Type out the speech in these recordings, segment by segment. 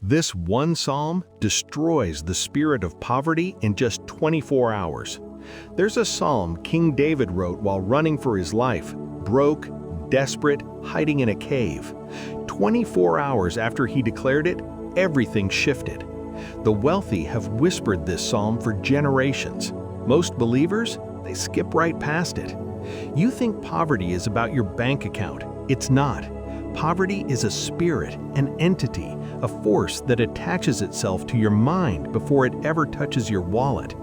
This one psalm destroys the spirit of poverty in just 24 hours. There's a psalm King David wrote while running for his life, broke, desperate, hiding in a cave. 24 hours after he declared it, everything shifted. The wealthy have whispered this psalm for generations. Most believers, they skip right past it. You think poverty is about your bank account. It's not. Poverty is a spirit, an entity, a force that attaches itself to your mind before it ever touches your wallet.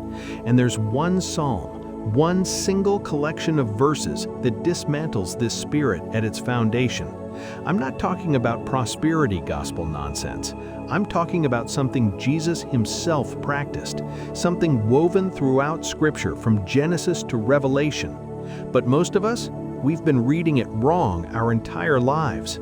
And there's one psalm, one single collection of verses that dismantles this spirit at its foundation. I'm not talking about prosperity gospel nonsense. I'm talking about something Jesus himself practiced, something woven throughout Scripture from Genesis to Revelation. But most of us, we've been reading it wrong our entire lives.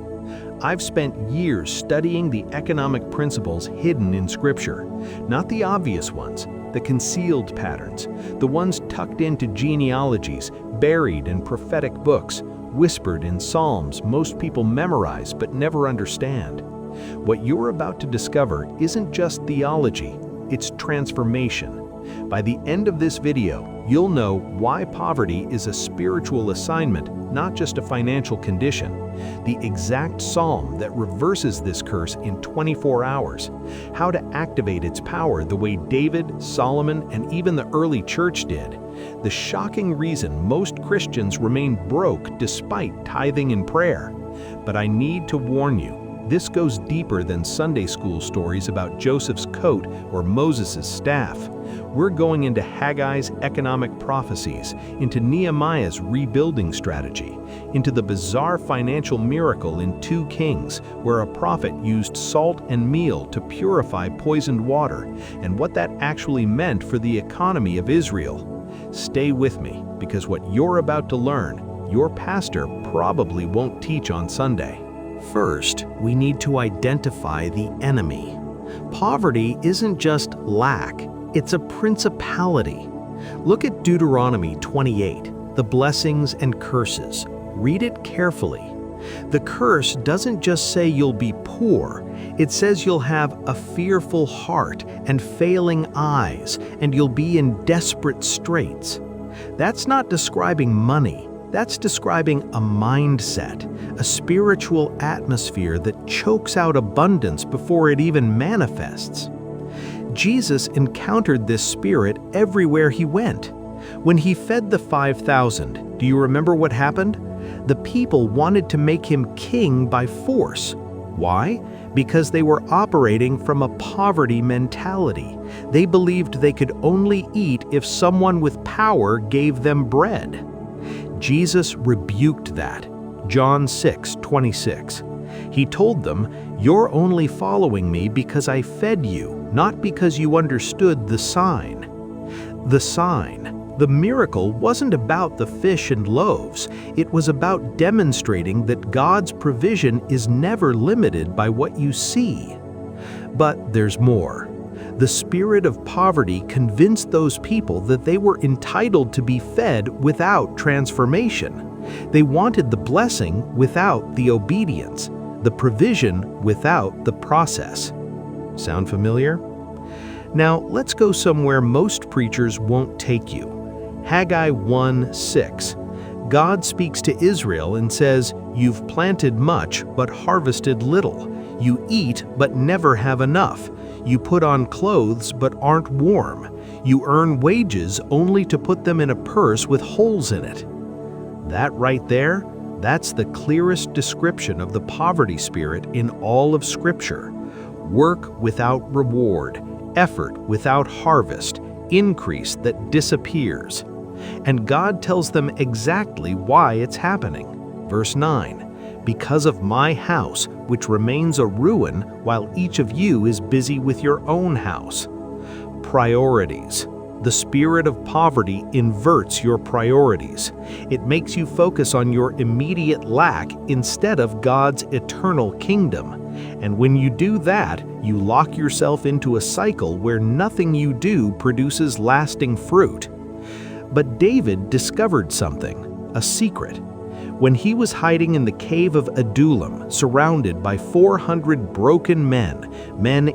I've spent years studying the economic principles hidden in Scripture, not the obvious ones, the concealed patterns, the ones tucked into genealogies, buried in prophetic books, whispered in psalms most people memorize but never understand. What you're about to discover isn't just theology, it's transformation. By the end of this video, you'll know why poverty is a spiritual assignment, not just a financial condition, the exact psalm that reverses this curse in 24 hours, how to activate its power the way David, Solomon, and even the early church did, the shocking reason most Christians remain broke despite tithing and prayer. But I need to warn you, this goes deeper than Sunday school stories about Joseph's coat or Moses' staff. We're going into Haggai's economic prophecies, into Nehemiah's rebuilding strategy, into the bizarre financial miracle in 2 Kings, where a prophet used salt and meal to purify poisoned water, and what that actually meant for the economy of Israel. Stay with me, because what you're about to learn, your pastor probably won't teach on Sunday. First, we need to identify the enemy. Poverty isn't just lack, it's a principality. Look at Deuteronomy 28, the blessings and curses. Read it carefully. The curse doesn't just say you'll be poor, it says you'll have a fearful heart and failing eyes, and you'll be in desperate straits. That's not describing money. That's describing a mindset, a spiritual atmosphere that chokes out abundance before it even manifests. Jesus encountered this spirit everywhere he went. When he fed the 5,000, do you remember what happened? The people wanted to make him king by force. Why? Because they were operating from a poverty mentality. They believed they could only eat if someone with power gave them bread. Jesus rebuked that. John 6:26. He told them, "You're only following me because I fed you, not because you understood the sign." The sign, the miracle, wasn't about the fish and loaves. It was about demonstrating that God's provision is never limited by what you see. But there's more. The spirit of poverty convinced those people that they were entitled to be fed without transformation. They wanted the blessing without the obedience, the provision without the process. Sound familiar? Now, let's go somewhere most preachers won't take you. Haggai 1:6. God speaks to Israel and says, "You've planted much but harvested little. You eat but never have enough. You put on clothes but aren't warm. You earn wages only to put them in a purse with holes in it." That right there, that's the clearest description of the poverty spirit in all of Scripture. Work without reward, effort without harvest, increase that disappears. And God tells them exactly why it's happening. Verse 9. "Because of my house, which remains a ruin, while each of you is busy with your own house." Priorities. The spirit of poverty inverts your priorities. It makes you focus on your immediate lack instead of God's eternal kingdom. And when you do that, you lock yourself into a cycle where nothing you do produces lasting fruit. But David discovered something, a secret. When he was hiding in the cave of Adullam, surrounded by 400 broken men in